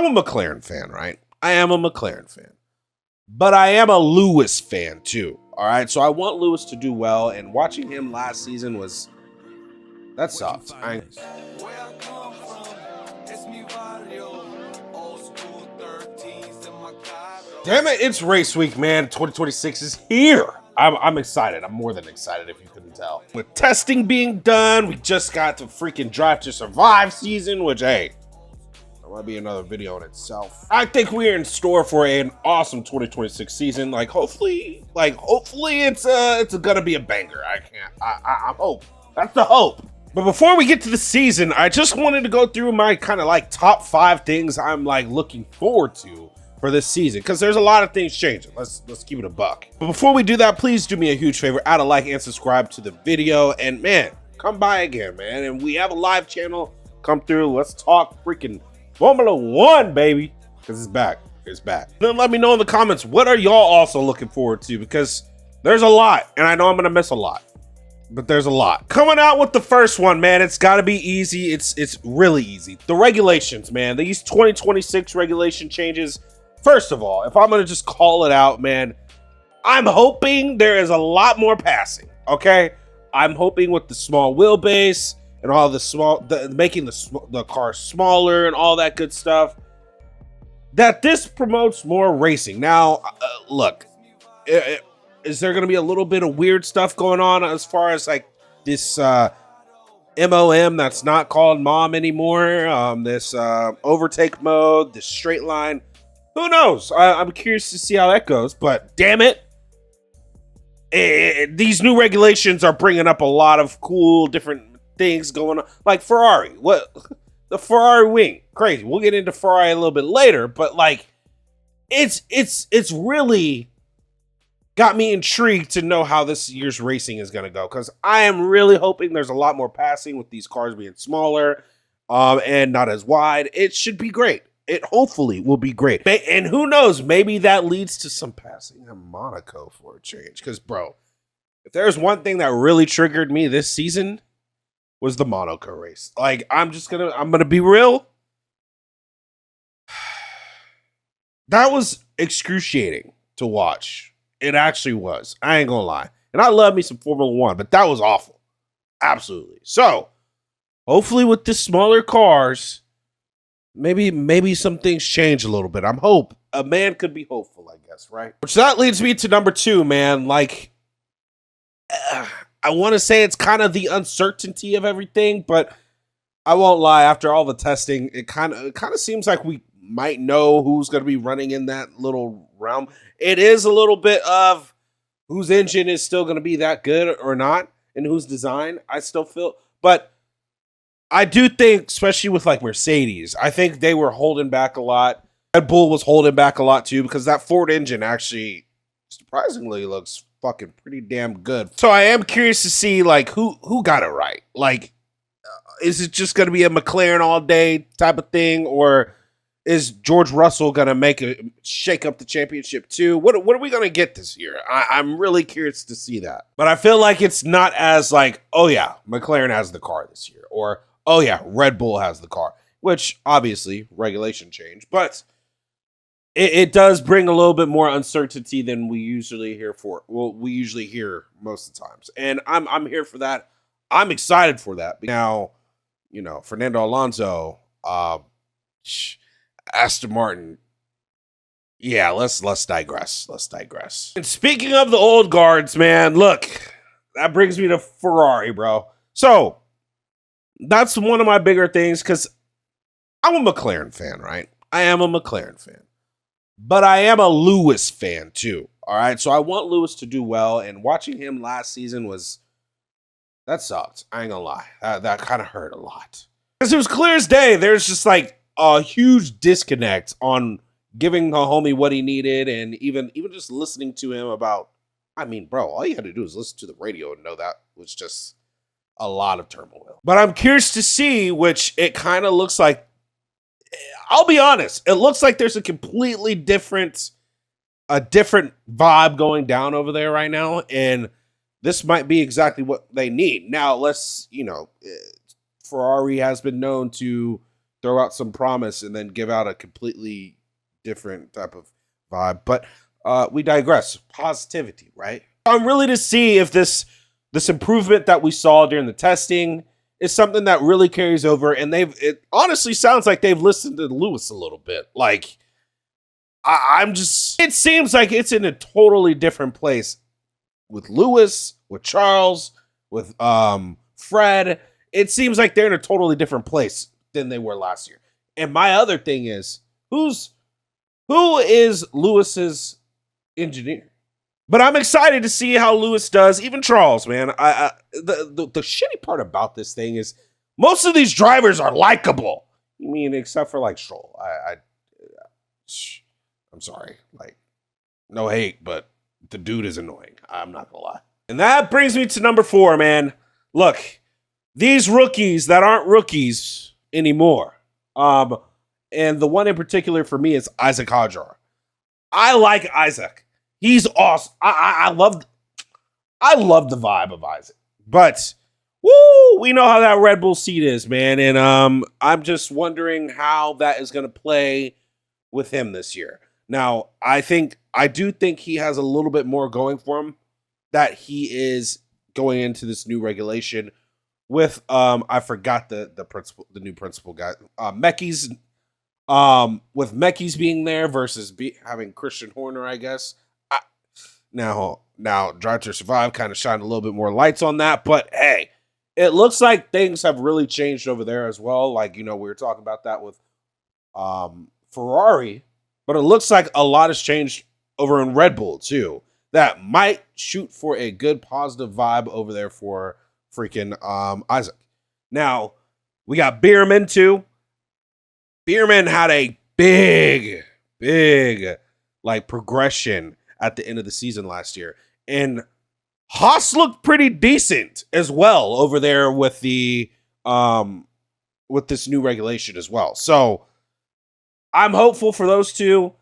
I'm a McLaren fan, right? I am a McLaren fan. But I am a Lewis fan too. All right. So I want Lewis to do well. And watching him last season that sucked. Damn it, it's race week, man. 2026 is here. I'm excited. I'm more than excited, if you couldn't tell. With testing being done, we just got to freaking Drive to Survive season, which, hey, that might be another video in itself. I think we're in store for an awesome 2026 season. Hopefully it's gonna be a banger. I hope. That's the hope. But before we get to the season, I just wanted to go through my kind of top 5 things I'm looking forward to for this season, because there's a lot of things changing. Let's keep it a buck. But before we do that, please do me a huge favor, add a like and subscribe to the video, and man, come by again, man. And we have a live channel. Come through. Let's talk freaking Formula One, baby, because it's back. It's back. Then let me know in the comments, what are y'all also looking forward to, because there's a lot, and I know I'm gonna miss a lot, but there's a lot coming out with the first one, man. It's got to be easy. It's really easy. The regulations, man. These 2026 regulation changes. First of all, if I'm going to just call it out, man, I'm hoping there is a lot more passing, okay? I'm hoping with the small wheelbase and all making the car smaller and all that good stuff, that this promotes more racing. Now, look, is there going to be a little bit of weird stuff going on as far as this MOM that's not called MOM anymore? This overtake mode, this straight line. Who knows? I'm curious to see how that goes, but damn it. These new regulations are bringing up a lot of cool different things going on. Like Ferrari. What? The Ferrari wing. Crazy. We'll get into Ferrari a little bit later, but it's really got me intrigued to know how this year's racing is going to go, because I am really hoping there's a lot more passing with these cars being smaller and not as wide. It should be great. It hopefully will be great. And who knows, maybe that leads to some passing in Monaco for a change. Because, bro, if there's one thing that really triggered me this season, was the Monaco race. I'm going to be real. That was excruciating to watch. It actually was. I ain't going to lie. And I love me some Formula One, but that was awful. Absolutely. So, hopefully with the smaller cars, maybe some things change a little bit. A man could be hopeful, I guess, right? Which that leads me to number 2, man. I want to say it's kind of the uncertainty of everything, but I won't lie. After all the testing, it kind of seems like we might know who's going to be running in that little realm. It is a little bit of whose engine is still going to be that good or not, and whose design. I still feel, but I do think, especially with Mercedes, I think they were holding back a lot. Red Bull was holding back a lot too, because that Ford engine actually surprisingly looks fucking pretty damn good. So I am curious to see who got it right. Is it just going to be a McLaren all day type of thing, or is George Russell going to shake up the championship too? What are we going to get this year? I'm really curious to see that. But I feel like it's not as oh yeah, McLaren has the car this year, or oh yeah, Red Bull has the car, which obviously regulation change, but it does bring a little bit more uncertainty than we usually hear we usually hear most of the times. And I'm here for that. I'm excited for that. Now, Fernando Alonso, Aston Martin. Yeah, let's digress. Let's digress. And speaking of the old guards, man, look, that brings me to Ferrari, bro. So that's one of my bigger things, because I'm a McLaren fan, right? I am a McLaren fan. But I am a Lewis fan too, all right? So I want Lewis to do well, and watching him last season that sucked. I ain't gonna lie. That kind of hurt a lot. Because it was clear as day, there's just a huge disconnect on giving the homie what he needed, and even just listening to him about, bro, all you had to do is listen to the radio and know that was just a lot of turmoil. But I'm curious to see, which it kind of looks like, I'll be honest, it looks like there's a completely different vibe going down over there right now, and this might be exactly what they need. Now, Ferrari has been known to throw out some promise and then give out a completely different type of vibe. But we digress. Positivity, right? I'm really to see if this improvement that we saw during the testing is something that really carries over. And it honestly sounds like they've listened to Lewis a little bit. Like, it seems like it's in a totally different place with Lewis, with Charles, with Fred. It seems like they're in a totally different place than they were last year. And my other thing is, who is Lewis's engineer? But I'm excited to see how Lewis does. Even Charles, man. The shitty part about this thing is most of these drivers are likable. I mean, except for like Stroll. I'm sorry. Like, no hate, but the dude is annoying. I'm not gonna lie. And that brings me to number 4, man. Look, these rookies that aren't rookies anymore. And the one in particular for me is Isaac Hadjar. I like Isaac. He's awesome. I love the vibe of Isaac. But woo, we know how that Red Bull seat is, man. And I'm just wondering how that is going to play with him this year. Now, I do think he has a little bit more going for him, that he is going into this new regulation with I forgot the new principal guy, Mekis. With Mekis being there versus having Christian Horner, I guess. Now, Drive to Survive kind of shined a little bit more lights on that, but hey, it looks like things have really changed over there as well. Like, we were talking about that with Ferrari, but it looks like a lot has changed over in Red Bull too. That might shoot for a good positive vibe over there for freaking Isaac. Now, we got Bierman too. Bierman had a big like progression at the end of the season last year. And Haas looked pretty decent as well over there with the with this new regulation as well. So I'm hopeful for those two.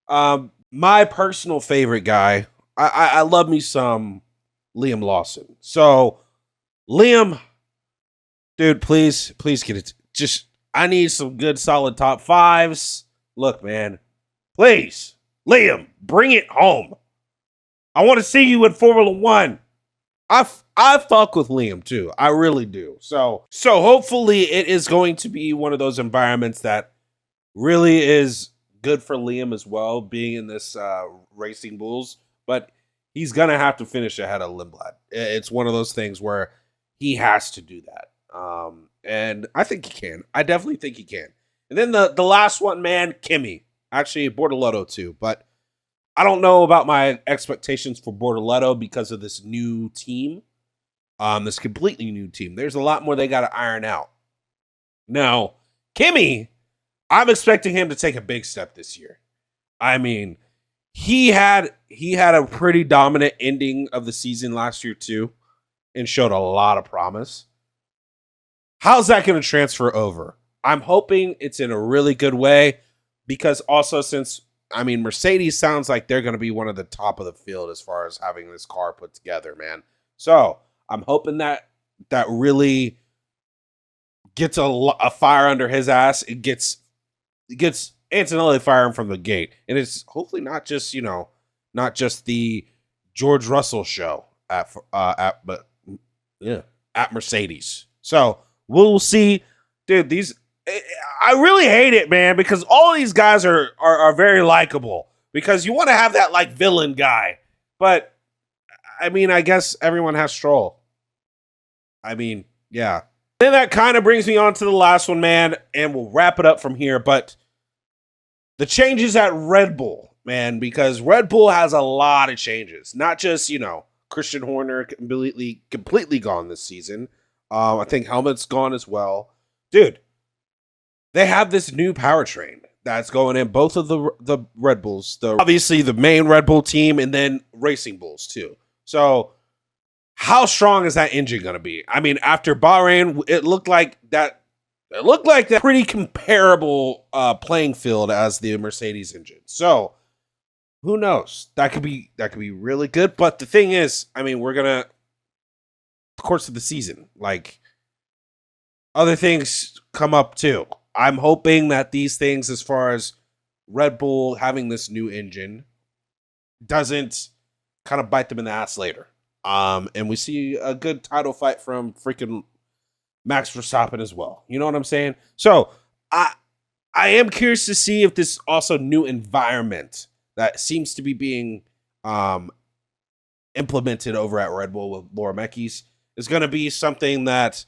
My personal favorite guy, I love me some Liam Lawson. So Liam, dude, please get it. Just, I need some good solid top 5s. Look, man, please, Liam, bring it home. I want to see you in Formula 1. I fuck with Liam too. I really do. So hopefully it is going to be one of those environments that really is good for Liam as well, being in this Racing Bulls. But he's going to have to finish ahead of Lindblad. It's one of those things where he has to do that. And I think he can. I definitely think he can. And then the last one, man, Kimi. Actually, Bortoleto too. But I don't know about my expectations for Bortoleto because of this new team. This completely new team. There's a lot more they got to iron out. Now, Kimi, I'm expecting him to take a big step this year. I mean, he had a pretty dominant ending of the season last year too, and showed a lot of promise. How's that going to transfer over? I'm hoping it's in a really good way, because also since, I mean, Mercedes sounds like they're going to be one of the top of the field as far as having this car put together, man. So I'm hoping that really gets a fire under his ass. It gets Antonelli firing from the gate, and it's hopefully not just the George Russell show at Mercedes. So we'll see, dude. I really hate it, man, because all these guys are very likable, because you want to have that like villain guy, but I mean, I guess everyone has Stroll. I mean, yeah. Then that kind of brings me on to the last one, man, and we'll wrap it up from here. But the changes at Red Bull, man, because Red Bull has a lot of changes. Not just, Christian Horner completely gone this season. I think Helmut's gone as well. Dude, they have this new powertrain that's going in both of the Red Bulls. Obviously, the main Red Bull team, and then Racing Bulls, too. So how strong is that engine going to be? I mean, after Bahrain, it looked like that pretty comparable playing field as the Mercedes engine. So who knows? That could be really good. But the thing is, I mean, we're gonna, the course of the season, like, other things come up too. I'm hoping that these things, as far as Red Bull having this new engine, doesn't kind of bite them in the ass later. And we see a good title fight from freaking Max Verstappen as well. You know what I'm saying? So I am curious to see if this also new environment that seems to be being implemented over at Red Bull with Laura Mekies is going to be something that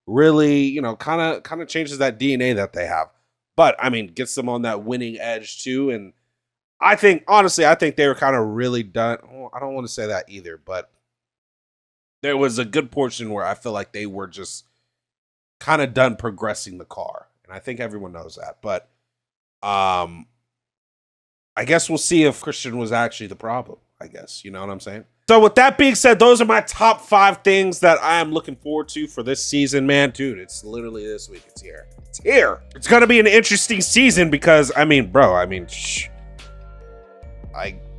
really, you know, kind of changes that DNA that they have. But I mean, gets them on that winning edge too. And I think, honestly, they were kind of really done. Well, I don't want to say that either, but there was a good portion where I feel like they were just kind of done progressing the car. And I think everyone knows that. But I guess we'll see if Christian was actually the problem, I guess. You know what I'm saying? So with that being said, those are my top 5 things that I am looking forward to for this season, man. Dude, it's literally this week. It's here. It's here. It's going to be an interesting season because, I mean, bro,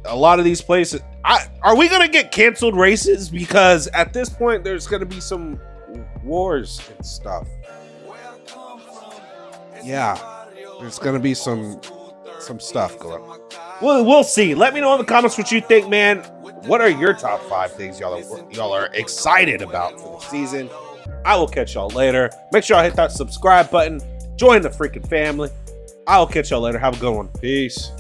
a lot of these places, are we going to get canceled races? Because at this point, there's going to be some wars and stuff. Yeah, there's going to be some stuff going on. We'll see. Let me know in the comments what you think, man. What are your top 5 things y'all are excited about for the season? I will catch y'all later. Make sure y'all hit that subscribe button. Join the freaking family. I will catch y'all later. Have a good one. Peace.